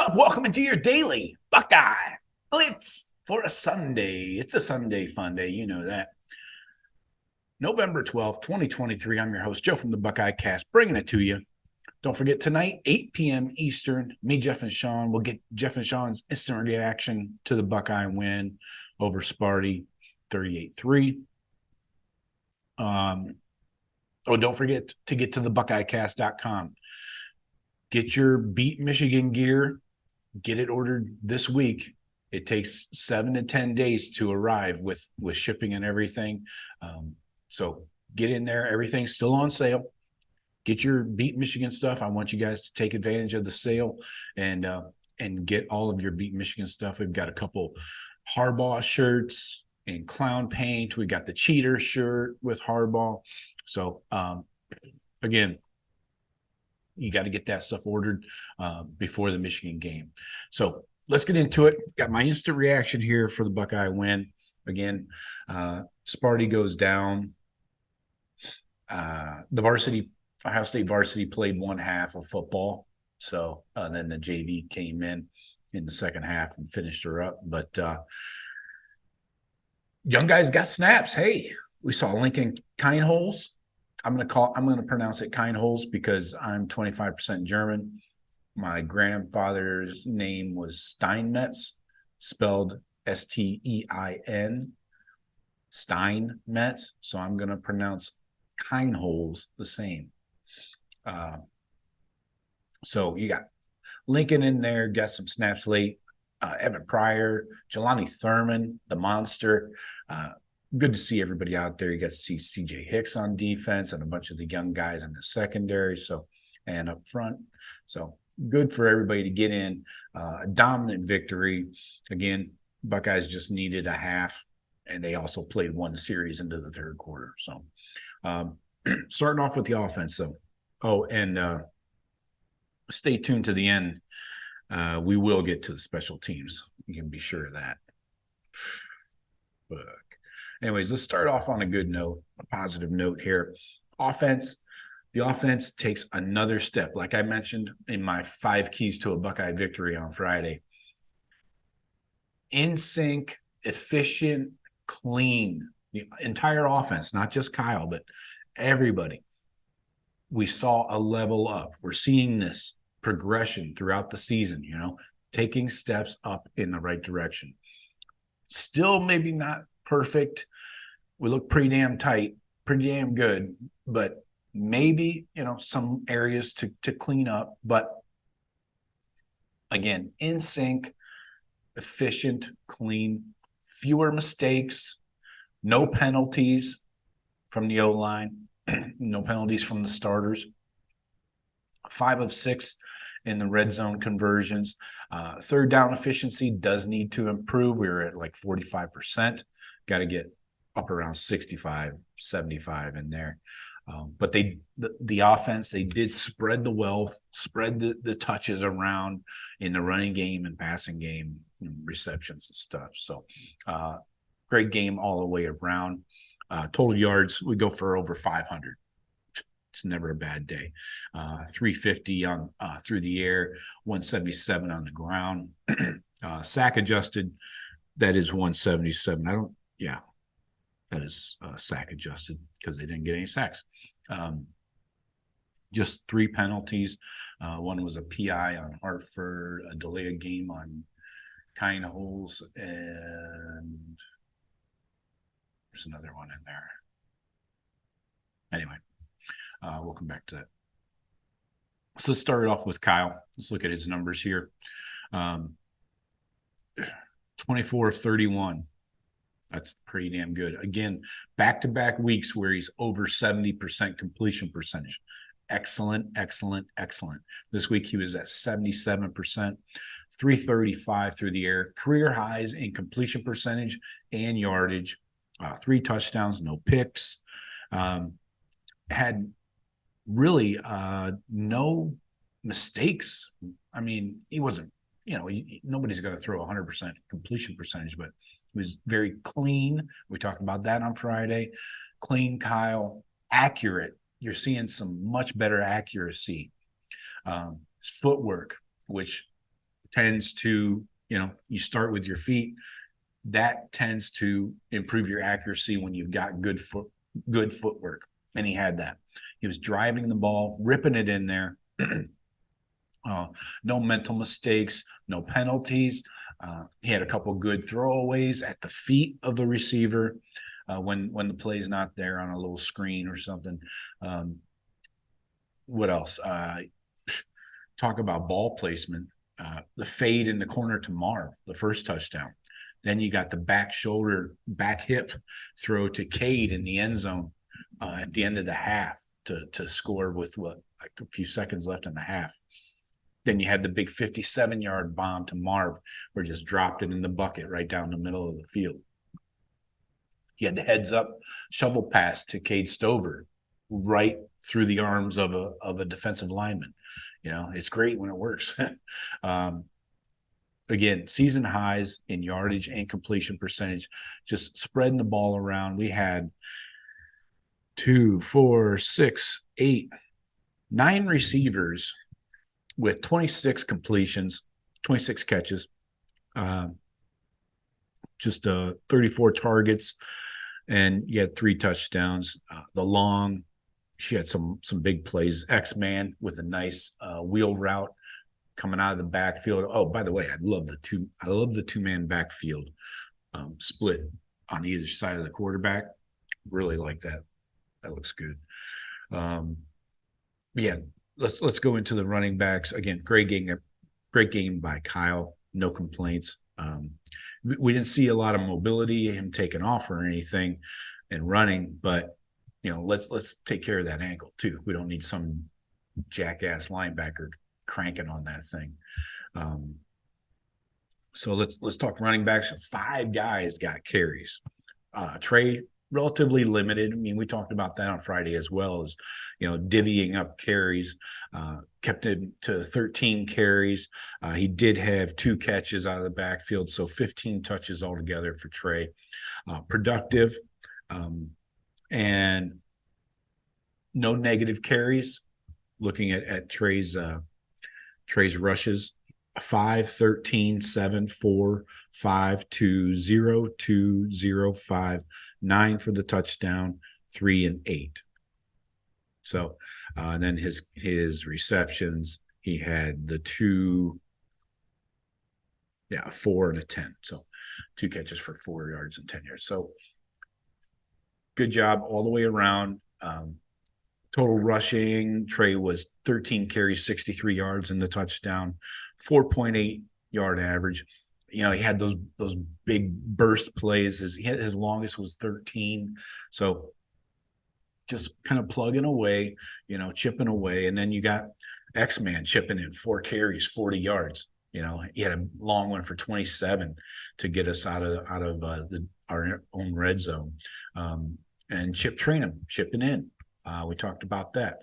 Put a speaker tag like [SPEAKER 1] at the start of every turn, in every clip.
[SPEAKER 1] up? Welcome into your Daily Buckeye Blitz for a Sunday. It's a Sunday fun day. You know that. November 12th, 2023. I'm your host, Joe from the Buckeye Cast, bringing it to you. Don't forget, tonight, 8 p.m. Eastern, me, Jeff, and Sean will get Jeff and Sean's instant reaction to the Buckeye win over Sparty, 38-3. Don't forget to get to the BuckeyeCast.com. Get your Beat Michigan gear. Get it ordered this week. It takes 7 to 10 days to arrive with shipping and everything. So get in there. Everything's still on sale. Get your Beat Michigan stuff. I want you guys to take advantage of the sale and get all of your Beat Michigan stuff. We've got a couple Harbaugh shirts and clown paint. We got the cheater shirt with Harbaugh. So again, you got to get that stuff ordered before the Michigan game. So let's get into it. Got my instant reaction here for the Buckeye win. Again, Sparty goes down. The Ohio State varsity played one half of football. So then the JV came in the second half and finished her up. But young guys got snaps. Hey, we saw Lincoln Kienholz. I'm going to pronounce it Kienholz because I'm 25% German. My grandfather's name was Steinmetz, spelled S-T-E-I-N, Steinmetz. So I'm going to pronounce Kienholz the same. So you got Lincoln in there, got some snaps late. Evan Pryor, Jelani Thurman, the monster. Good to see everybody out there. You got to see C.J. Hicks on defense and a bunch of the young guys in the secondary. And up front. So good for everybody to get in. A dominant victory. Again, Buckeyes just needed a half, and they also played one series into the third quarter. So starting off with the offense, though. Oh, and stay tuned to the end. We will get to the special teams. You can be sure of that. But anyways, let's start off on a good note, a positive note here. The offense takes another step. Like I mentioned in my 5 keys to a Buckeye victory on Friday. In sync, efficient, clean. The entire offense, not just Kyle, but everybody. We saw a level up. We're seeing this progression throughout the season, taking steps up in the right direction. Still maybe not perfect. We look pretty damn tight, pretty damn good, but maybe, some areas to clean up. But again, in sync, efficient, clean, fewer mistakes, no penalties from the O-line, no penalties from the starters. 5 of 6 in the red zone conversions. Third down efficiency does need to improve. We were at like 45%. Got to get up around 65, 75 in there. But the offense, they did spread the wealth, spread the touches around in the running game and passing game, receptions and stuff. So great game all the way around. Total yards, we go for over 500. It's never a bad day. 350 on through the air, 177 on the ground. Sack adjusted, that is 177. That is sack adjusted because they didn't get any sacks. Just 3 penalties. One was a PI on Hartford, a delay of game on Kienholz, and there's another one in there. Anyway. We'll come back to that. So let's start off with Kyle. Let's look at his numbers here. 24 of 31. That's pretty damn good. Again, back-to-back weeks where he's over 70% completion percentage. Excellent, excellent, excellent. This week he was at 77%, 335 through the air. Career highs in completion percentage and yardage. 3 touchdowns, no picks. Had really no mistakes. I mean, he wasn't, nobody's going to throw 100% completion percentage, but he was very clean. We talked about that on Friday. Clean, Kyle, accurate. You're seeing some much better accuracy. Footwork, which tends to, you start with your feet. That tends to improve your accuracy when you've got good footwork. And he had that. He was driving the ball, ripping it in there. No mental mistakes, no penalties. He had a couple good throwaways at the feet of the receiver when the play's not there on a little screen or something. What else? Talk about ball placement. The fade in the corner to Marv, the first touchdown. Then you got the back shoulder, back hip throw to Cade in the end zone at the end of the half to score with like a few seconds left in the half. Then you had the big 57-yard bomb to Marv, where just dropped it in the bucket right down the middle of the field. You had the heads-up shovel pass to Cade Stover right through the arms of a defensive lineman. It's great when it works. Again, season highs in yardage and completion percentage, just spreading the ball around. We had 2, 4, 6, 8, 9 receivers with 26 completions, 26 catches, just 34 targets, and you had 3 touchdowns. The long, she had some big plays. X-Man with a nice wheel route coming out of the backfield. Oh, by the way, I love the two-man backfield split on either side of the quarterback. Really like that. That looks good. Yeah, let's go into the running backs again. Great game by Kyle. No complaints. We didn't see a lot of mobility, him taking off or anything, and running, but let's take care of that ankle too. We don't need some jackass linebacker cranking on that thing. So let's talk running backs. 5 guys got carries. Trey, relatively limited. I mean, we talked about that on Friday as well, as divvying up carries. Kept him to 13 carries. He did have 2 catches out of the backfield, so 15 touches altogether for Trey. Productive, and no negative carries. Looking at Trey's rushes, 5, 13, 7, 4, 5, 2, 0, 2, 0, 5, 9 for the touchdown, 3 and 8. So, and then his receptions, he had the 2, 4 and a 10. So 2 catches for 4 yards and 10 yards. So good job all the way around. Total rushing, Trey was 13 carries, 63 yards in the touchdown, 4.8 yard average. He had those big burst plays. His longest was 13. So just kind of plugging away, chipping away. And then you got X-Man chipping in 4 carries, 40 yards. He had a long one for 27 to get us out of our own red zone. And Chip Trainum chipping in. We talked about that.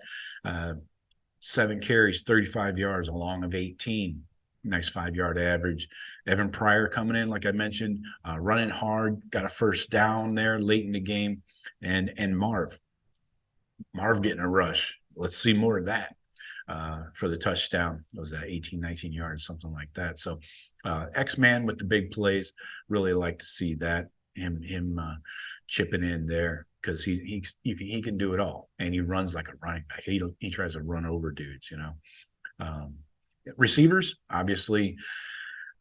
[SPEAKER 1] 7 carries, 35 yards, a long of 18. Nice 5-yard average. Evan Pryor coming in, like I mentioned, running hard, got a first down there late in the game. And Marv getting a rush. Let's see more of that for the touchdown. It was that 18, 19 yards, something like that. So X-Man with the big plays, really like to see that. Him chipping in there, because he can do it all, and he runs like a running back. He tries to run over dudes. Receivers, obviously,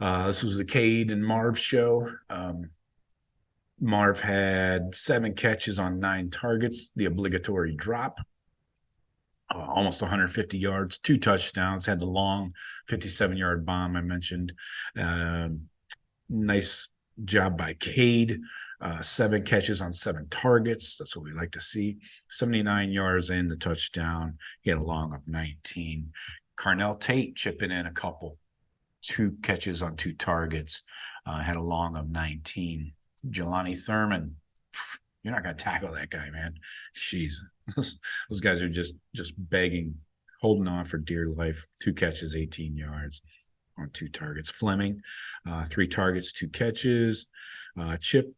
[SPEAKER 1] this was the Cade and Marv show. Marv had 7 catches on 9 targets, the obligatory drop, almost 150 yards, 2 touchdowns, had the long 57-yard bomb I mentioned. Nice job by Cade. 7 catches on 7 targets. That's what we like to see. 79 yards and the touchdown. He had a long of 19. Carnell Tate chipping in a couple. 2 catches on 2 targets. Had a long of 19. Jelani Thurman. You're not going to tackle that guy, man. Jeez. Those guys are just begging, holding on for dear life. 2 catches, 18 yards on 2 targets. Fleming, 3 targets, 2 catches. Chip,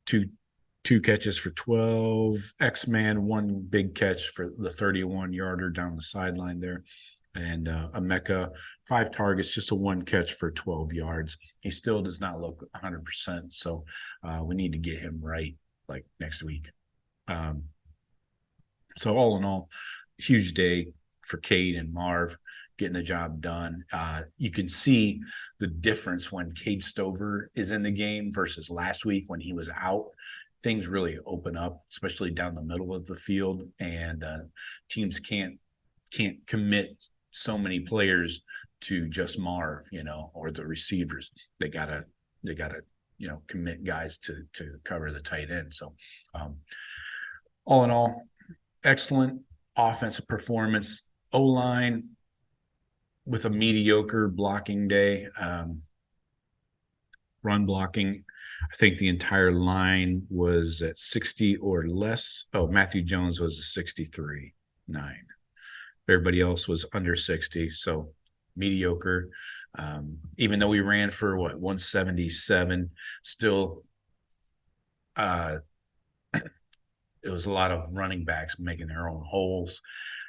[SPEAKER 1] two catches for 12. X-Man, 1 big catch for the 31-yarder down the sideline there. And Emeka, 5 targets, just a 1 catch for 12 yards. He still does not look 100%, so we need to get him right like next week. So all in all, huge day for Cade and Marv getting the job done. You can see the difference when Cade Stover is in the game versus last week when he was out. Things really open up, especially down the middle of the field, and teams can't commit so many players to just Marv, or the receivers. They gotta commit guys to cover the tight end. So all in all, excellent offensive performance. O-line with a mediocre blocking day. Run blocking, I think the entire line was at 60 or less. Oh, Matthew Jones was a 63.9. Everybody else was under 60, so mediocre. Even though we ran for 177, still it was a lot of running backs making their own holes.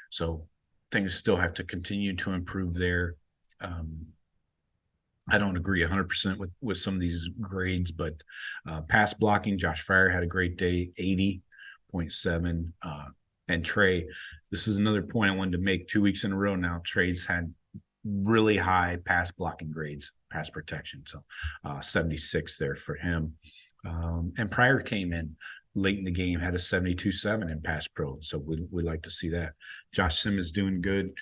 [SPEAKER 1] So things still have to continue to improve there. I don't agree 100% with some of these grades, but pass blocking, Josh Fryer had a great day, 80.7. And Trey, this is another point I wanted to make 2 weeks in a row now. Trey's had really high pass blocking grades, pass protection. So 76 there for him. And Pryor came in late in the game, had a 72.7 in pass pro. So we like to see that. Josh Simmons doing good.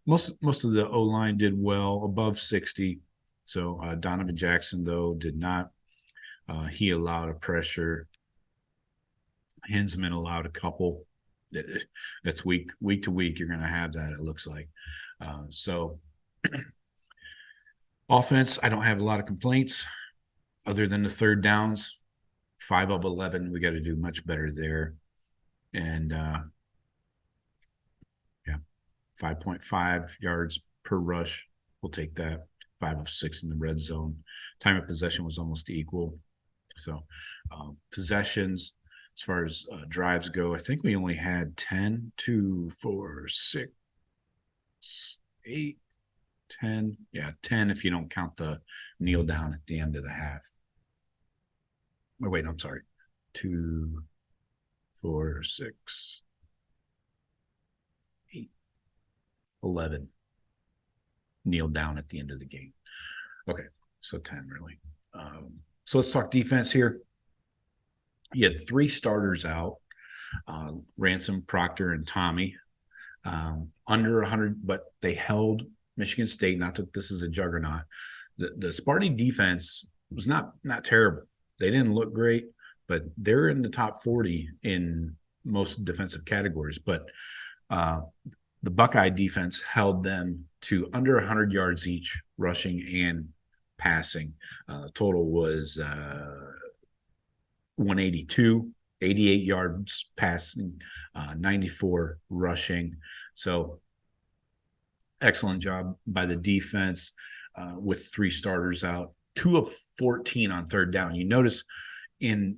[SPEAKER 1] Most of the O-line did well, above 60. So Donovan Jackson, though, did not. He allowed a pressure. Hinsman allowed a couple. That's week to week. You're going to have that, it looks like. So offense, I don't have a lot of complaints other than the third downs. 5 of 11. We got to do much better there. And 5.5 yards per rush. We'll take that. 5 of 6 in the red zone. Time of possession was almost equal. So possessions, as far as drives go, I think we only had 10, 2, 4, 6, 8, 10. Yeah, 10 if you don't count the kneel down at the end of the half. Oh, wait, I'm sorry. 2, 4, 6, 8, 11. Kneel down at the end of the game. Okay, so 10 really. So let's talk defense here. You had 3 starters out, Ransom, Proctor, and Tommy, under 100, but they held Michigan State. Not that this is a juggernaut. The Sparty defense was not terrible. They didn't look great, but they're in the top 40 in most defensive categories. But the Buckeye defense held them to under 100 yards each, rushing and passing. Total was 182, 88 yards passing, 94 rushing. So excellent job by the defense with 3 starters out, 2 of 14 on third down. You notice in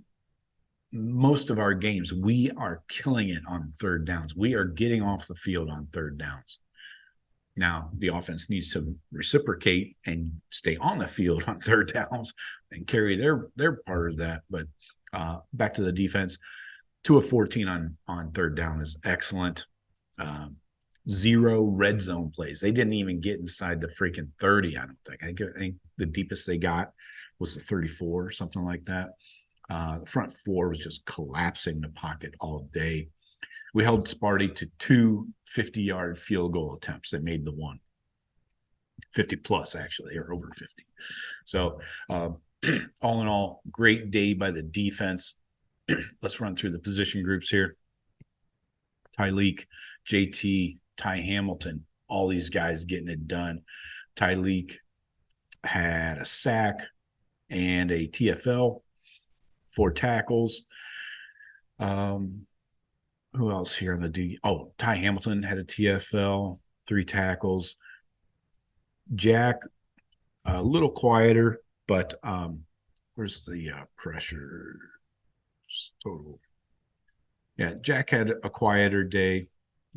[SPEAKER 1] most of our games, we are killing it on third downs. We are getting off the field on third downs. Now, the offense needs to reciprocate and stay on the field on third downs and carry their part of that. But back to the defense, 2 of 14 on third down is excellent. 0 red zone plays. They didn't even get inside the freaking 30, I don't think. I think the deepest they got was the 34 or something like that. The front 4 was just collapsing the pocket all day. We held Sparty to 2 50-yard field goal attempts. They made the one. 50 plus, actually, or over 50. So all in all, great day by the defense. Let's run through the position groups here. Tyleek, JT, Ty Hamilton, all these guys getting it done. Tyleek had a sack and a TFL, 4 tackles. Who else here on the D? Oh, Ty Hamilton had a TFL, 3 tackles. Jack, a little quieter, but where's the pressure total? Yeah, Jack had a quieter day.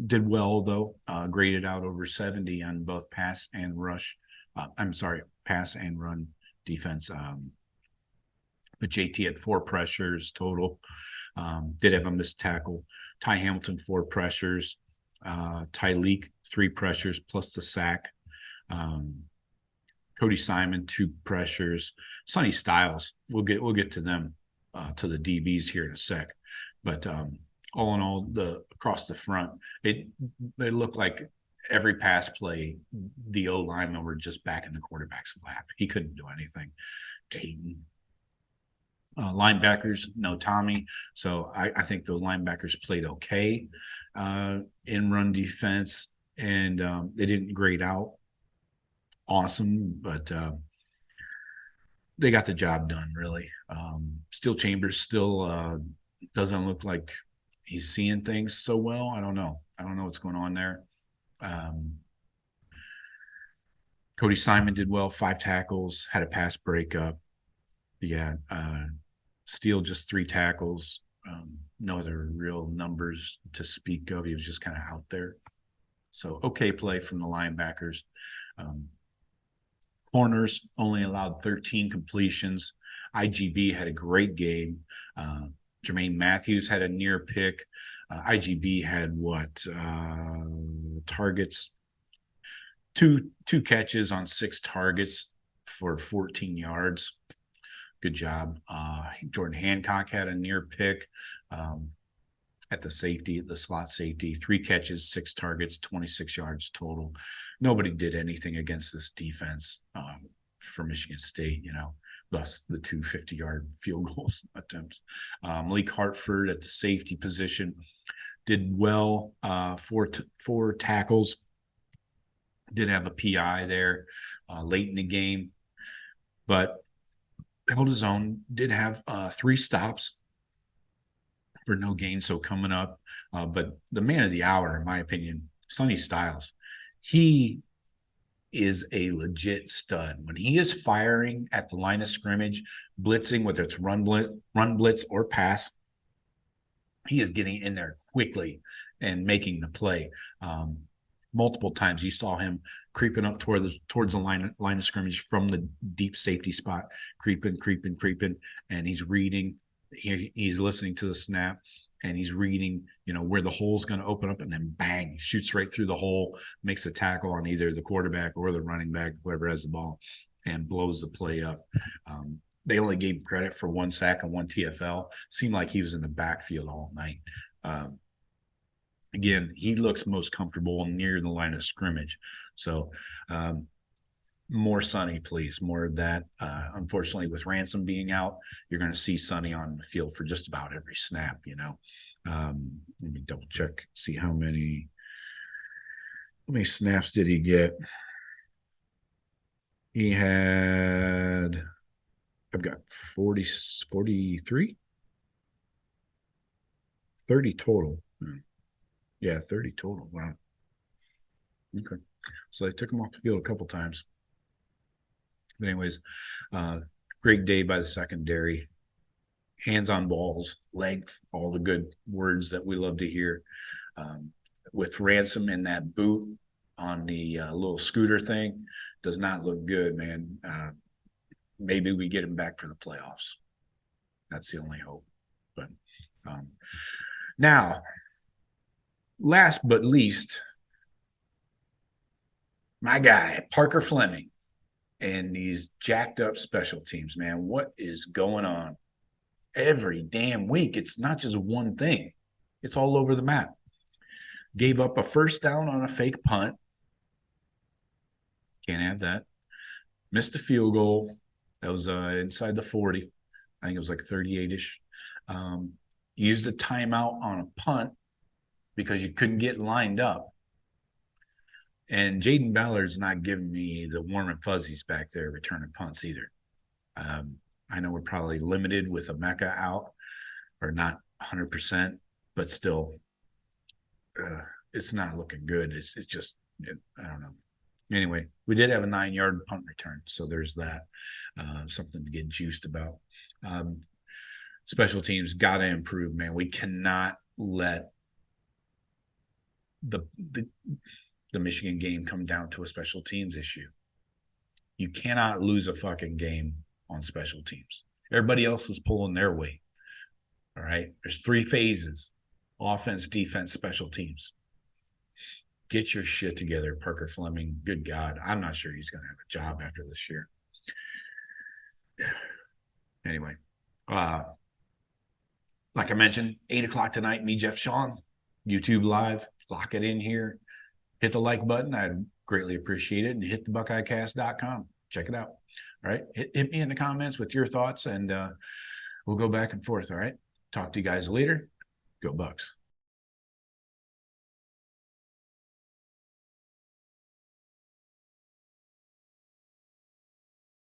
[SPEAKER 1] Did well, though, graded out over 70 on both pass and rush. Pass and run defense. But JT had 4 pressures total. Did have a missed tackle. Ty Hamilton, 4 pressures. Tyleek, 3 pressures plus the sack. Cody Simon, 2 pressures. Sonny Styles, we'll get to them, to the DBs here in a sec. But all in all, across the front, they looked like every pass play, the O linemen were just back in the quarterback's lap. He couldn't do anything. Caden. Linebackers, no Tommy. So I think the linebackers played okay in run defense, and they didn't grade out awesome, but they got the job done, really. Steel Chambers still doesn't look like he's seeing things so well. I don't know what's going on there. Cody Simon did well, 5 tackles, had a pass breakup. Yeah, Steele just 3 tackles, no other real numbers to speak of. He was just kind of out there. So okay play from the linebackers. Corners only allowed 13 completions. IGB had a great game. Jermaine Matthews had a near pick. IGB had targets? Two catches on 6 targets for 14 yards. Good job. Jordan Hancock had a near pick at the slot safety. 3 catches, 6 targets, 26 yards total. Nobody did anything against this defense for Michigan State, thus the 2 50-yard field goals attempts. Malik Hartford at the safety position did well, 4 tackles. Did have a PI there late in the game, but held his own. Did have 3 stops for no gain, so coming up. But the man of the hour, in my opinion, Sonny Styles, he is a legit stud. When he is firing at the line of scrimmage, blitzing, whether it's run blitz or pass, he is getting in there quickly and making the play. Multiple times you saw him creeping up towards the line of scrimmage from the deep safety spot, creeping, and he's reading. He's listening to the snap, and he's reading, where the hole's going to open up, and then bang, shoots right through the hole, makes a tackle on either the quarterback or the running back, whoever has the ball, and blows the play up. They only gave credit for 1 sack and 1 TFL. Seemed like he was in the backfield all night. Again, he looks most comfortable near the line of scrimmage. So more Sonny, please. More of that. Unfortunately, with Ransom being out, you're going to see Sonny on the field for just about every snap, Let me double check, see how many snaps did he get. He had, I've got 43? 30 total. Yeah, 30 total. Wow. Okay. So they took him off the field a couple times. But anyways, great day by the secondary. Hands on balls, length, all the good words that we love to hear. With Ransom in that boot on the little scooter thing, does not look good, man. Maybe we get him back for the playoffs. That's the only hope. But now, last but least, my guy, Parker Fleming, and these jacked up special teams, man. What is going on? Every damn week, it's not just one thing. It's all over the map. Gave up a first down on a fake punt. Can't have that. Missed a field goal. That was inside the 40. I think it was like 38-ish. Used a timeout on a punt because you couldn't get lined up. And Jaden Ballard's not giving me the warm and fuzzies back there returning punts either. I know we're probably limited with Emeka out, or not 100%, but still, it's not looking good. It's just, I don't know. Anyway, we did have a 9-yard punt return, so there's that. Something to get juiced about. Special teams got to improve, man. We cannot let the Michigan game come down to a special teams issue. You cannot lose a fucking game on special teams. Everybody else is pulling their weight. All right. There's 3 phases: offense, defense, special teams. Get your shit together, Parker Fleming. Good God. I'm not sure he's going to have a job after this year. Anyway, like I mentioned, 8 o'clock tonight, me, Jeff Sean, YouTube Live. Lock it in here. Hit the like button. I'd greatly appreciate it. And hit the BuckeyeCast.com. Check it out. All right. Hit me in the comments with your thoughts, and we'll go back and forth. All right. Talk to you guys later. Go Bucks.